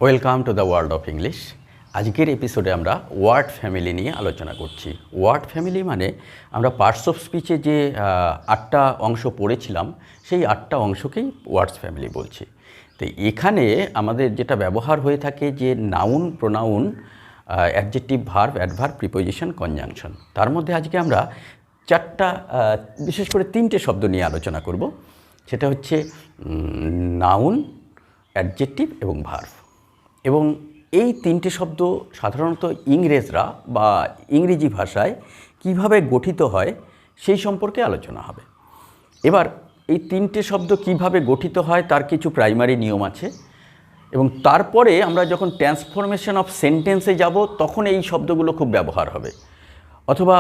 Welcome to the world of English. আজকের এপিসোডে আমরা ওয়ার্ড ফ্যামিলি নিয়ে আলোচনা করছি। ওয়ার্ড ফ্যামিলি মানে আমরা পার্টস অফ স্পিচে যে 8টা অংশ পড়েছিলাম, সেই 8টা অংশকেই ওয়ার্ডস ফ্যামিলি বলছি। তো এখানে আমাদের যেটা ব্যবহার হয়ে থাকে যে noun, pronoun, adjective, verb, adverb, preposition, conjunction, তার মধ্যে আজকে আমরা বিশেষ করে 3টে শব্দ নিয়ে আলোচনা করব। সেটা হচ্ছে নাউন, অ্যাডজেক্টিভ এবং ভার্ব। এবং এই 3টে শব্দ সাধারণত ইংরেজরা বা ইংরেজি ভাষায় কিভাবে গঠিত হয় সেই সম্পর্কে আলোচনা হবে। এবার এই 3টে শব্দ কিভাবে গঠিত হয় তার কিছু প্রাইমারি নিয়ম আছে, এবং তারপরে আমরা যখন ট্রান্সফরমেশন অফ সেন্টেন্সে যাব তখন এই শব্দগুলো খুব ব্যবহার হবে। অথবা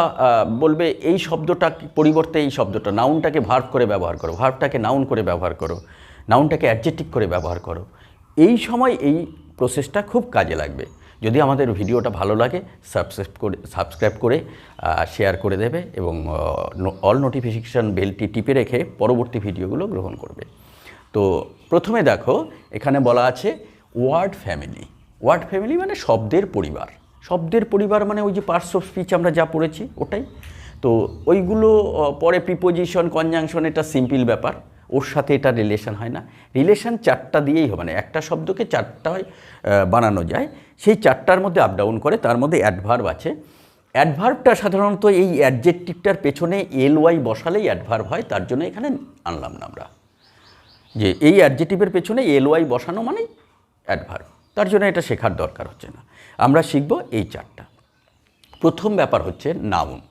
বলবে এই শব্দটা পরিবর্তে এই শব্দটা, নাউনটাকে ভার্ব করে ব্যবহার করো, ভার্বটাকে নাউন করে ব্যবহার করো, নাউনটাকে অ্যাডজেক্টিভ করে ব্যবহার করো। এই সময় এই প্রসেসটা খুব কাজে লাগবে। যদি আমাদের ভিডিওটা ভালো লাগে সাবস্ক্রাইব করে শেয়ার করে দেবে এবং অল নোটিফিকেশান বেলটি টিপে রেখে পরবর্তী ভিডিওগুলো গ্রহণ করবে। তো প্রথমে দেখো, এখানে বলা আছে ওয়ার্ড ফ্যামিলি। ওয়ার্ড ফ্যামিলি মানে শব্দের পরিবার। শব্দের পরিবার মানে ওই যে পার্টস অফ স্পিচ আমরা যা পড়েছি ওটাই। তো ওইগুলো পরে প্রিপোজিশন, কনজাংশন, এটা সিম্পল ব্যাপার, ওর সাথে এটা রিলেশন হয় না। রিলেশন 4টা দিয়েই হবে, মানে একটা শব্দকে 4টায় বানানো যায়, সেই 4টার মধ্যে আপ ডাউন করে। তার মধ্যে অ্যাডভার্ব আছে। অ্যাডভার্বটা সাধারণত এই অ্যাডজেক্টিভটার পেছনে এলওয়াই বসালেই অ্যাডভার্ব হয়, তার জন্য এখানে আনলাম না আমরা, যে এই অ্যাডজেক্টিভের পেছনে এলওয়াই বসানো মানেই অ্যাডভার্ব, তার জন্য এটা শেখার দরকার হচ্ছে না। আমরা শিখব এই 4টা। প্রথম ব্যাপার হচ্ছে নাউন।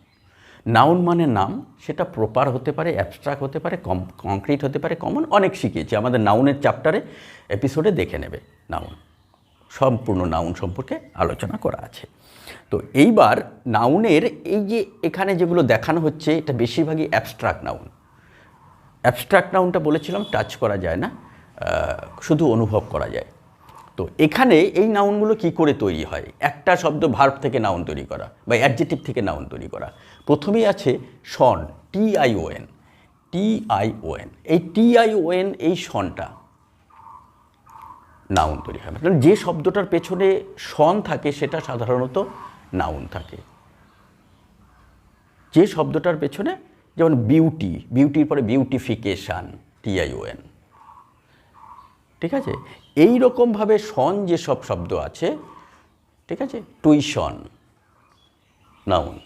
নাউন মানে নাম, সেটা প্রপার হতে পারে, অ্যাবস্ট্রাক্ট হতে পারে, কংক্রিট হতে পারে, কমন, অনেক শিখিয়েছি আমাদের নাউনের চ্যাপ্টারে, এপিসোডে দেখে নেবে। নাউন, সম্পূর্ণ নাউন সম্পর্কে আলোচনা করা আছে। তো এইবার নাউনের এই যে এখানে যেগুলো দেখানো হচ্ছে, এটা বেশিরভাগই অ্যাবস্ট্রাক্ট নাউন। অ্যাবস্ট্রাক্ট নাউনটা বলেছিলাম টাচ করা যায় না, শুধু অনুভব করা যায়। তো এখানে এই নাউনগুলো কি করে তৈরি হয়? একটা শব্দ ভার্ব থেকে নাউন তৈরি করা বা অ্যাডজেক্টিভ থেকে নাউন তৈরি করা। প্রথমেই আছে শন, টিআইওএন। টিআইওএন, এই টিআইওএন, এই শনটা নাউন তৈরি হয়। মানে যে শব্দটার পেছনে শন থাকে সেটা সাধারণত নাউন থাকে। যে শব্দটার পেছনে, যেমন বিউটি, বিউটির পরে বিউটিফিকেশান, টিআইওএন, ঠিক আছে? এই রকমভাবে শন যেসব শব্দ আছে, ঠিক আছে, টুইশন, নাউন।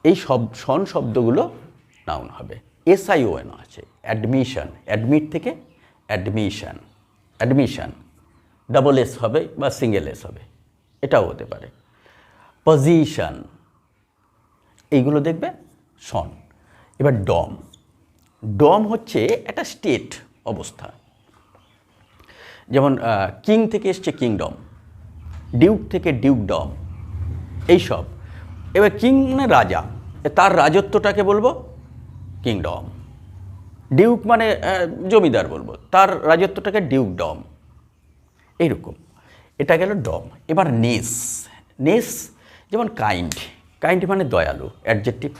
এই শন শব্দগুলো নাউন হবে। এসআইওএন আছে, অ্যাডমিশন, অ্যাডমিট থেকে অ্যাডমিশন, অ্যাডমিশন, ডাবল এস হবে বা সিঙ্গেল এস হবে, এটাও হতে পারে। পজিশন, এইগুলো দেখবে শন। এবার ডম। ডম হচ্ছে একটা স্টেট অবস্থা, যেমন কিং থেকে এসছে কিংডম, ডিউক থেকে ডিউকডম, এইসব। এবার কিং মানে রাজা, তার রাজত্বটাকে বলবো কিংডম। ডিউক মানে জমিদার বলবো, তার রাজত্বটাকে ডিউকডম, এইরকম। এটা গেল ডম। এবার নেস। নেস যেমন কাইন্ড, কাইন্ড মানে দয়ালু, অ্যাডজেক্টিভ।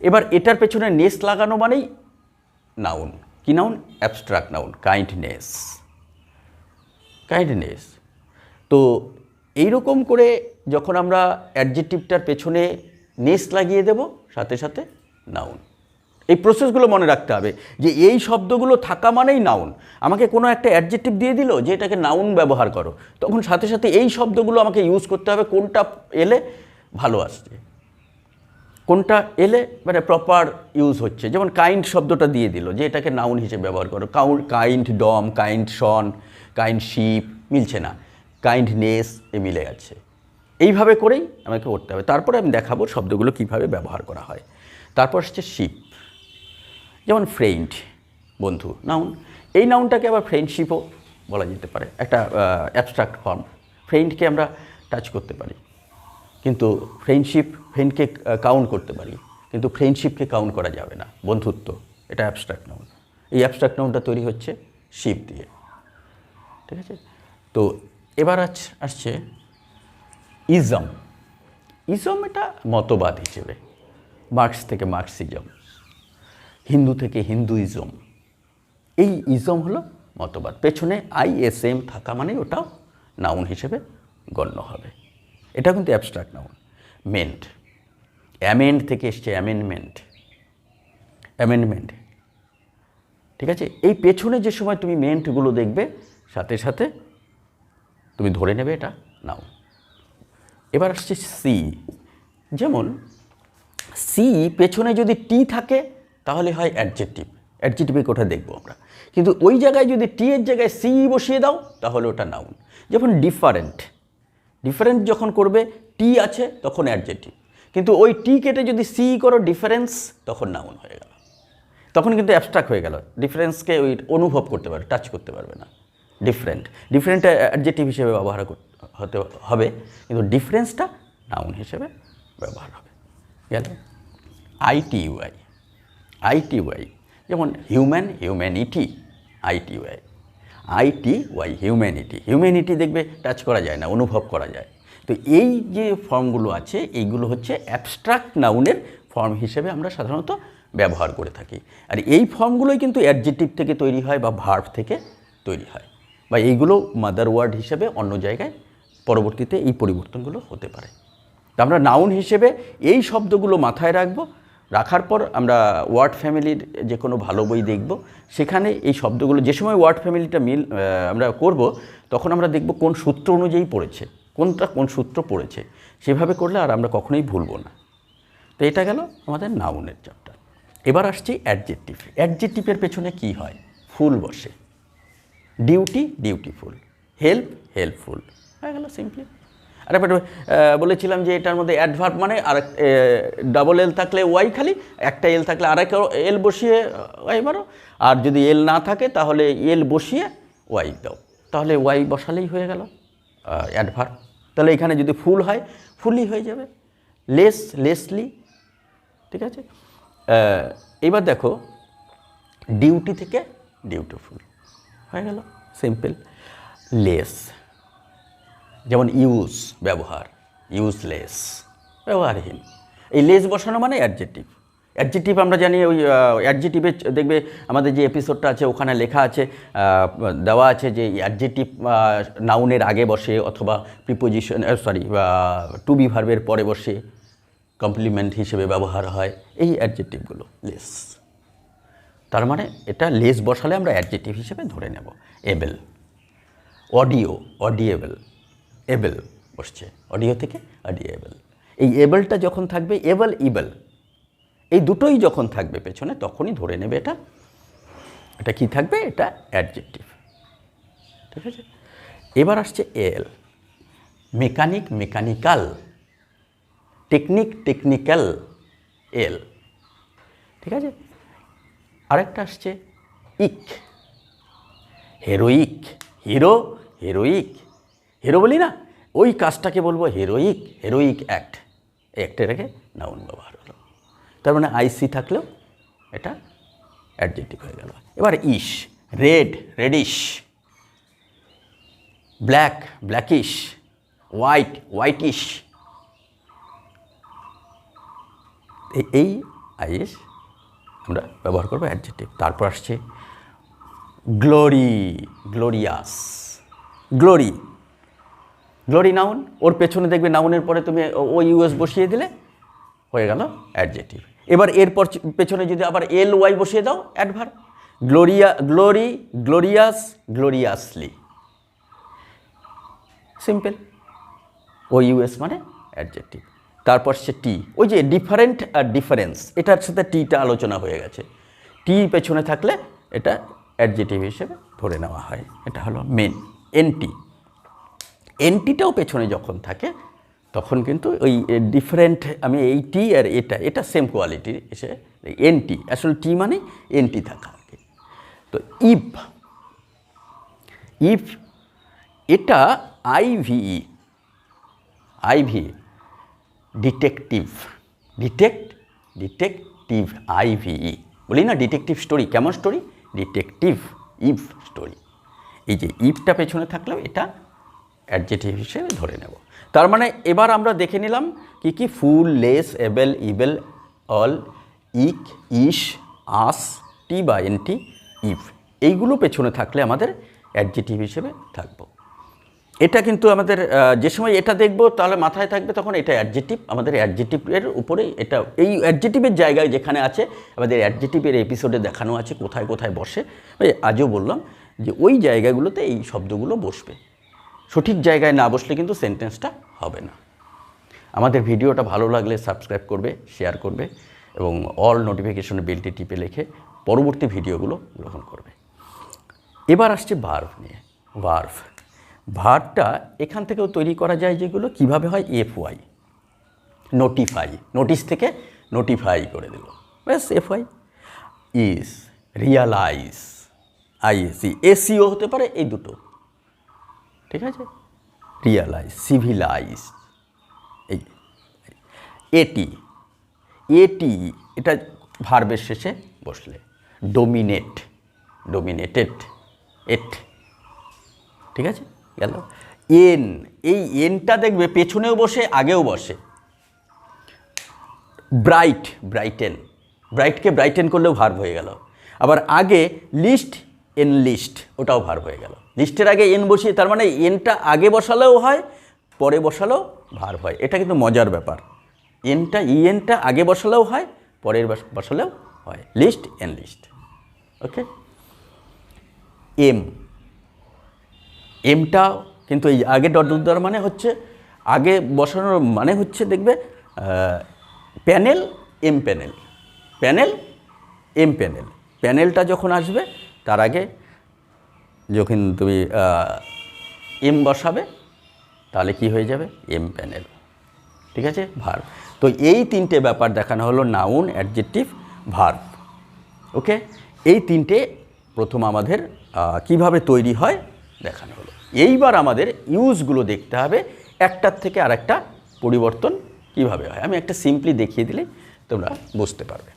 এবার এটার পেছনে নেস লাগানো মানেই নাউন। কি noun? Abstract noun, kindness, kindness. তো এইরকম করে যখন আমরা অ্যাডজেক্টিভটার পেছনে নেস লাগিয়ে দেব, সাথে সাথে নাউন। এই প্রসেসগুলো মনে রাখতে হবে যে এই শব্দগুলো থাকা মানেই নাউন। আমাকে কোনো একটা অ্যাডজেক্টিভ দিয়ে দিল যে এটাকে নাউন ব্যবহার করো, তখন সাথে সাথে এই শব্দগুলো আমাকে ইউজ করতে হবে, কোনটা এলে ভালো আসছে, কোনটা এলে মানে প্রপার ইউজ হচ্ছে। যেমন কাইন্ড শব্দটা দিয়ে দিল যে এটাকে নাউন হিসেবে ব্যবহার করো, কাইন্ড ডম, কাইন্ড শন, কাইন্ড শিপ, মিলছে না, কাইন্ডনেস এ মিলে গেছে। এইভাবে করেই আমাকে করতে হবে। তারপরে আমি দেখাবো শব্দগুলো কিভাবে ব্যবহার করা হয়। তারপর হচ্ছে শিপ, যেমন ফ্রেন্ড, বন্ধু, নাউন। এই নাউনটাকে আবার ফ্রেন্ডশিপও বলা যেতে পারে, একটা অ্যাবস্ট্রাক্ট ফর্ম। ফ্রেন্ডকে আমরা টাচ করতে পারি, কিন্তু ফ্রেন্ডকে কাউন্ট করতে পারি, কিন্তু ফ্রেন্ডশিপকে কাউন্ট করা যাবে না। বন্ধুত্ব, এটা অ্যাবস্ট্রাক্ট নাউন। এই অ্যাবস্ট্রাক্ট নাউনটা তৈরি হচ্ছে শিপ দিয়ে, ঠিক আছে? তো এবার আসছে ইজম। ইজম এটা মতবাদ হিসেবে, মার্কস থেকে মার্কসিজম, হিন্দু থেকে হিন্দুইজম। এই ইজম হলো মতবাদ, পেছনে আইএসএম থাকা মানে ওটাও নাউন হিসেবে গণ্য হবে। এটা কিন্তু অ্যাবস্ট্রাক্ট নাউন। মেন্ট, অ্যামেন্ড থেকে এসছে অ্যামেন্ডমেন্ট, অ্যামেন্ডমেন্ট, ঠিক আছে। এই পেছনে যে সময় তুমি মেন্টগুলো দেখবে সাথে সাথে তুমি ধরে নেবে এটা নাউন। এবার আসছে সি। যেমন সি পেছনে যদি টি থাকে তাহলে হয় অ্যাডজেক্টিভ, অ্যাডজেক্টিভে কোথায় দেখবো আমরা, কিন্তু ওই জায়গায় যদি টি এর জায়গায় সি বসিয়ে দাও তাহলে ওটা নাউন। যেমন ডিফারেন্ট, ডিফারেন্ট যখন করবে টি আছে তখন অ্যাডজেক্টিভ, কিন্তু ওই টি কেটে যদি সি করো ডিফারেন্স তখন নাউন হয়ে গেল, তখন কিন্তু অ্যাবস্ট্রাক্ট হয়ে গেল, ডিফারেন্সকে ওই অনুভব করতে পারবে, টাচ করতে পারবে না। ডিফারেন্ট, ডিফারেন্ট অ্যাডজেক্টিভ হিসেবে ব্যবহার হতে হবে, কিন্তু ডিফারেন্সটা নাউন হিসেবে ব্যবহার হবে। গেল আইটিইউআই, আইটিওয়াই, যেমন হিউম্যান, হিউম্যানিটি, আইটিওয়াই, আইটিওয়াই হিউম্যানিটি, হিউম্যানিটি দেখবে টাচ করা যায় না, অনুভব করা যায়। তো এই যে ফর্মগুলো আছে এইগুলো হচ্ছে অ্যাবস্ট্রাক্ট নাউনের ফর্ম হিসেবে আমরা সাধারণত ব্যবহার করে থাকি। আর এই ফর্মগুলোই কিন্তু অ্যাডজেক্টিভ থেকে তৈরি হয় বা ভার্ব থেকে তৈরি হয়, বা এইগুলো মাদার ওয়ার্ড হিসেবে অন্য জায়গায় পরবর্তীতে এই পরিবর্তনগুলো হতে পারে। তো আমরা নাউন হিসেবে এই শব্দগুলো মাথায় রাখবো, রাখার পর আমরা ওয়ার্ড ফ্যামিলির যে কোনো ভালো বই দেখব, সেখানে এই শব্দগুলো যে সময় ওয়ার্ড ফ্যামিলিটা আমরা করব তখন আমরা দেখব কোন সূত্র অনুযায়ী পড়েছে, কোনটা কোন সূত্র পড়েছে, সেভাবে করলে আর আমরা কখনোই ভুলবো না। তো এটা গেল আমাদের নাউনের চ্যাপ্টার। এবার আসছি অ্যাডজেক্টিভ। অ্যাডজেক্টিভের পেছনে কি হয়? ফুল বসে। ডিউটি, ডিউটিফুল, হেল্প, হেল্পফুল, হয়ে গেল সিম্পলি। আর এবার বলেছিলাম যে এটার মধ্যে অ্যাডভার্ব মানে আর ডাবল এল থাকলে ওয়াই খালি, একটা এল থাকলে আরেক এল বসিয়ে ওয়াই মারো, আর যদি এল না থাকে তাহলে এল বসিয়ে ওয়াই দাও, তাহলে ওয়াই বসালেই হয়ে গেল অ্যাডভার্ব। তাহলে এখানে যদি ফুল হয় ফুলই হয়ে যাবে, লেস, লেসলি, ঠিক আছে। এবার দেখো ডিউটি থেকে ডিউটিফুল হয়ে গেল, সিম্পল। লেস, যেমন ইউজ, ব্যবহার, ইউজলেস, ব্যবহারহীন। এই লেস বসানো মানে অ্যাডজেক্টিভ। অ্যাডজেক্টিভ আমরা জানি, ওই অ্যাডজেক্টিভে দেখবে আমাদের যে এপিসোডটা আছে ওখানে লেখা আছে, দেওয়া আছে যে অ্যাডজেক্টিভ নাউনের আগে বসে অথবা প্রিপোজিশন টু বি ভার্বের পরে বসে কমপ্লিমেন্ট হিসেবে ব্যবহার হয় এই অ্যাডজেক্টিভগুলো, লেস। তার মানে এটা লেস বসালে আমরা অ্যাডজেক্টিভ হিসেবে ধরে নেব। এবেল, অডিও, অডিয়েবল, এবেল বসছে, অডিও থেকে অডিয়েবল। এই এবেলটা যখন থাকবে, এবেল, ইবেল, এই দুটোই যখন থাকবে পেছনে তখনই ধরে নেবে এটা, এটা কি থাকবে? এটা অ্যাডজেক্টিভ, ঠিক আছে। এবার আসছে এল। মেকানিক, মেকানিক্যাল, টেকনিক, টেকনিক্যাল, এল, ঠিক আছে। আরেকটা আসছে ইক। হেরোইক, হিরো, হেরোইক, হিরো বলি না, ওই কাজটাকে বলবো হেরোইক, হেরোইক অ্যাক্ট, অ্যাক্টে রেখে নাউন ব্যবহার হলো। তার মানে আইসি থাকলেও এটা অ্যাডজেক্টিভ হয়ে গেল। এবার ish. Red, reddish, black, blackish, white, whitish, এই আইএস আমরা ব্যবহার করবো অ্যাডজেক্টিভ। তারপর আসছে glory, glorious, glory, glory noun, ওর পেছনে দেখবে নাউনের পরে তুমি ও ইউএস বসিয়ে দিলে হয়ে গেল অ্যাডজেক্টিভ। এবার এরপর পেছনে যদি আবার এল ওয়াই বসিয়ে দাও adverb. Gloria, glory, glorious, gloriously, simple. O US মানে অ্যাডজেক্টিভ। তারপর সে টি, ওই যে ডিফারেন্ট আর ডিফারেন্স, এটার সাথে টিটা আলোচনা হয়ে গেছে। টি পেছনে থাকলে এটা অ্যাডজেক্টিভ হিসেবে ধরে নেওয়া হয়। এটা হলো মেন। এনটি, এনটিটাও পেছনে যখন থাকে তখন কিন্তু ওই ডিফারেন্ট, আমি এই টি আর এটা, এটা সেম কোয়ালিটির এসে এনটি, আসলে টি মানে এনটি থাকা আর কি। তো ইফ, ইফ এটা আইভিই, আইভি, ডিটেকটিভ, ডিটেক্ট, ডিটেকটিভ, আইভিই, বলি না ডিটেকটিভ স্টোরি, কেমন স্টোরি? Detective, if story. এই যে ইফটা পেছনে থাকলেও এটা অ্যাডজেক্টিভ হিসেবে ধরে নেব। তার মানে এবার আমরা দেখে নিলাম কি কি, ফুল, লেস, এবেল, ইবেল, অল, ইক, ইশ, আস, টি বা এনটি, ইফ, এইগুলো পেছনে থাকলে আমাদের অ্যাডজেক্টিভ হিসেবে থাকবো। এটা কিন্তু আমাদের যে সময় এটা দেখব তাহলে মাথায় থাকবে তখন এটা অ্যাডজেক্টিভ, আমাদের অ্যাডজেক্টিভের উপরেই এটা, এই অ্যাডজেক্টিভের জায়গায় যেখানে আছে আমাদের অ্যাডজেক্টিভের এপিসোডে দেখানো আছে কোথায় কোথায় বসে। আজও বললাম যে ওই জায়গাগুলোতে এই শব্দগুলো বসবে, সঠিক জায়গায় না বসলে কিন্তু সেন্টেন্সটা হবে না। আমাদের ভিডিওটা ভালো লাগলে সাবস্ক্রাইব করবে, শেয়ার করবে এবং অল নোটিফিকেশন বেলটি টিপে রেখে পরবর্তী ভিডিওগুলো গ্রহণ করবে। এবার আসছে ভার্ব নিয়ে। ভার্বটা এখান থেকেও তৈরি করা যায়, যেগুলো কিভাবে হয়, FY, নোটিফাই, নোটিস থেকে নোটিফাই করে দিল, ব্যাস FY। Is, realise, ISE, SEO হতে পারে, এই দুটো, ঠিক আছে। রিয়ালাইজ, সিভিলাইজ, এই এটি এটা ভার্বের শেষে বসলে। ডোমিনেটেড, ঠিক আছে, গেল। এই এনটা দেখবে পেছনেও বসে আগেও বসে। ব্রাইটকে ব্রাইটেন করলেও ভার্ব হয়ে গেল। আবার আগে এনলিস্ট, ওটাও ভার্ব হয়ে গেল। লিস্টের আগে এন বসিয়ে, তার মানে এনটা আগে বসালেও হয়, পরে বসালেও ভার্ব হয়। এটা কিন্তু মজার ব্যাপার, এনটা আগে বসালেও হয়, পরের বসালেও হয়। এনলিস্ট, ওকে। এমটা কিন্তু এই আগে ডট দেওয়ার মানে হচ্ছে, আগে বসানোর মানে হচ্ছে, দেখবে প্যানেল, প্যানেলটা যখন আসবে তার আগে যখন তুমি এম বসাবে তাহলে কি হয়ে যাবে, এম প্যানেল, ঠিক আছে, ভার্ব। তো এই তিনটে ব্যাপার দেখানো হলো, নাউন, অ্যাডজেক্টিভ, ভার্ব, ওকে। এই তিনটে প্রথম আমাদের কিভাবে তৈরি হয় দেখানো হলো। এইবার আমাদের ইউজগুলো দেখতে হবে, একটার থেকে আরেকটা পরিবর্তন কিভাবে হয়। আমি একটা সিম্পলি দেখিয়ে দিলে তোমরা বুঝতে পারবে।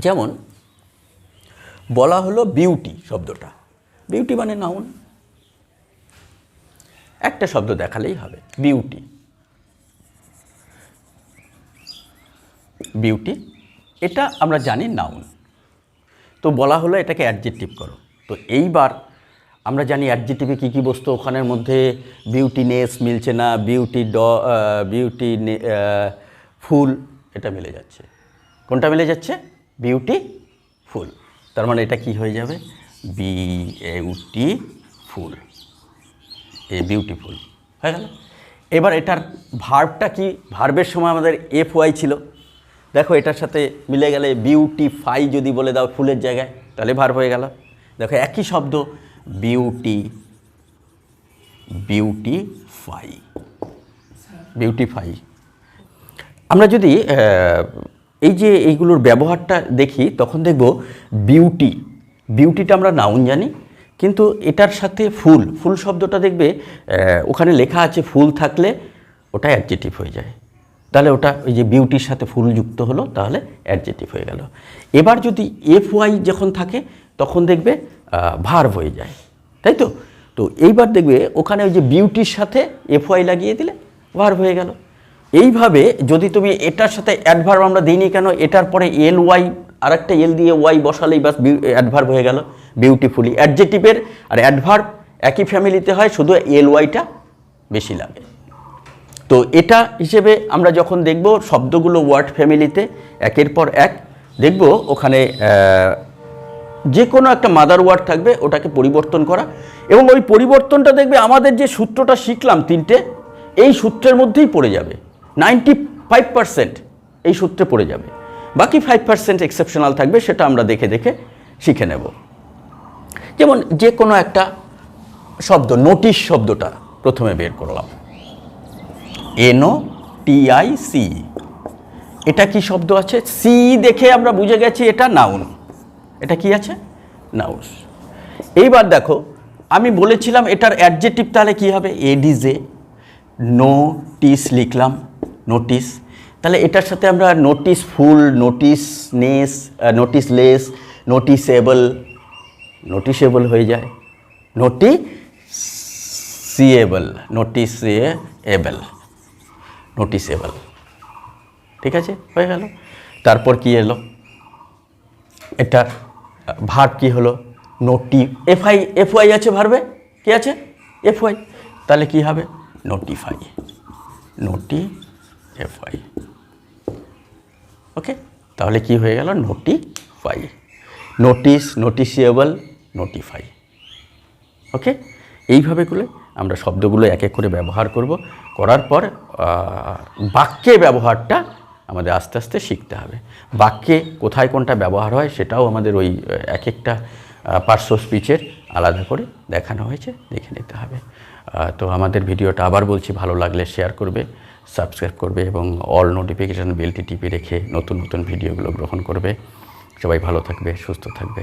যেমন বলা হলো বিউটি শব্দটা, বিউটি মানে নাউন, একটা শব্দ দেখালেই হবে, বিউটি, এটা আমরা জানি নাউন। তো বলা হলো এটাকে অ্যাডজেক্টিভ করো। তো এইবার আমরা জানি অ্যাডজেক্টিভে কী কী বস্তু, ওখানের মধ্যে বিউটিনেস মিলছে না, বিউটি ফুল, এটা মিলে যাচ্ছে। কোনটা মিলে যাচ্ছে, বিউটিফুল। তার মানে এটা কি হয়ে যাবে, বিউটিফুল, বিউটিফুল হয়ে গেল। এবার এটার ভার্বটা কি, ভার্বের সময় আমাদের FY ছিল, দেখো এটার সাথে মিলে গেলে বিউটিফাই যদি বলে দাও ফুলের জায়গায়, তাহলে ভার্ব হয়ে গেল। দেখো একই শব্দ, বিউটিফাই। আমরা যদি এই যে এইগুলোর ব্যবহারটা দেখি তখন দেখব বিউটিটা আমরা নাউন জানি, কিন্তু এটার সাথে ফুল শব্দটা দেখবে ওখানে লেখা আছে, ফুল থাকলে ওটা অ্যাডজেক্টিভ হয়ে যায়। তাহলে ওটা ওই যে বিউটির সাথে ফুল যুক্ত হলো, তাহলে অ্যাডজেক্টিভ হয়ে গেল। এবার যদি FY যখন থাকে তখন দেখবে ভার্ব হয়ে যায়, তাই তো। তো এইবার দেখবে ওখানে ওই যে বিউটির সাথে FY লাগিয়ে দিলে ভার্ব হয়ে গেল। এইভাবে যদি তুমি এটার সাথে অ্যাডভার্ব আমরা দিইনি কেন, এটার পরে LY আরেকটা এল দিয়ে ওয়াই বসালেই বাস অ্যাডভার্ব হয়ে গেল, বিউটিফুলি। অ্যাডজেক্টিভের আর অ্যাডভার্ব একই ফ্যামিলিতে হয়, শুধু LYটা বেশি লাগে। তো এটা হিসেবে আমরা যখন দেখব শব্দগুলো ওয়ার্ড ফ্যামিলিতে একের পর এক দেখব, ওখানে যে কোনো একটা মাদার ওয়ার্ড থাকবে, ওটাকে পরিবর্তন করা, এবং ওই পরিবর্তনটা দেখবে আমাদের যে সূত্রটা শিখলাম তিনটে, এই সূত্রের মধ্যেই পড়ে যাবে। 95% এই সূত্রে পড়ে যাবে, বাকি 5% এক্সেপশনাল থাকবে, সেটা আমরা দেখে দেখে শিখে নেব। যেমন যে কোনো একটা শব্দ, নোটিশ শব্দটা প্রথমে বের করলাম, NOTIC, এটা কি শব্দ আছে, সি দেখে আমরা বুঝে গেছি এটা নাউন। এটা কি আছে, নাউন। এইবার দেখো আমি বলেছিলাম এটার অ্যাডজেক্টিভ তাহলে কি হবে, এডিজে, নোটিস লিখলাম, নোটিস। তাহলে এটার সাথে আমরা নোটিসফুল, নোটিসলেস, নোটিসেবল হয়ে যায়, নোটিসেবল, ঠিক আছে, হয়ে গেল। তারপর কি এলো, এটা ভার্ব কি হলো, এফআই আছে ভার্বে, কি আছে, FY। তাহলে কি হবে? Notify, notify. ওকে, তাহলে কি হয়ে গেল? Notify, notice, noticeable, notify. Okay, এইভাবে করে আমরা শব্দগুলো এক এক করে ব্যবহার করব। করার পর বাক্যে ব্যবহারটা আমাদের আস্তে আস্তে শিখতে হবে। বাক্যে কোথায় কোনটা ব্যবহার হয় সেটাও আমাদের ওই এক একটা পার্টস অফ স্পিচের আলাদা করে দেখানো হয়েছে, দেখে নিতে হবে। তো আমাদের ভিডিওটা আবার বলছি, ভালো লাগলে শেয়ার করবে, সাবস্ক্রাইব করবে এবং অল নোটিফিকেশান বেলটি টিপে রেখে নতুন নতুন ভিডিওগুলো গ্রহণ করবে। সবাই ভালো থাকবে, সুস্থ থাকবে।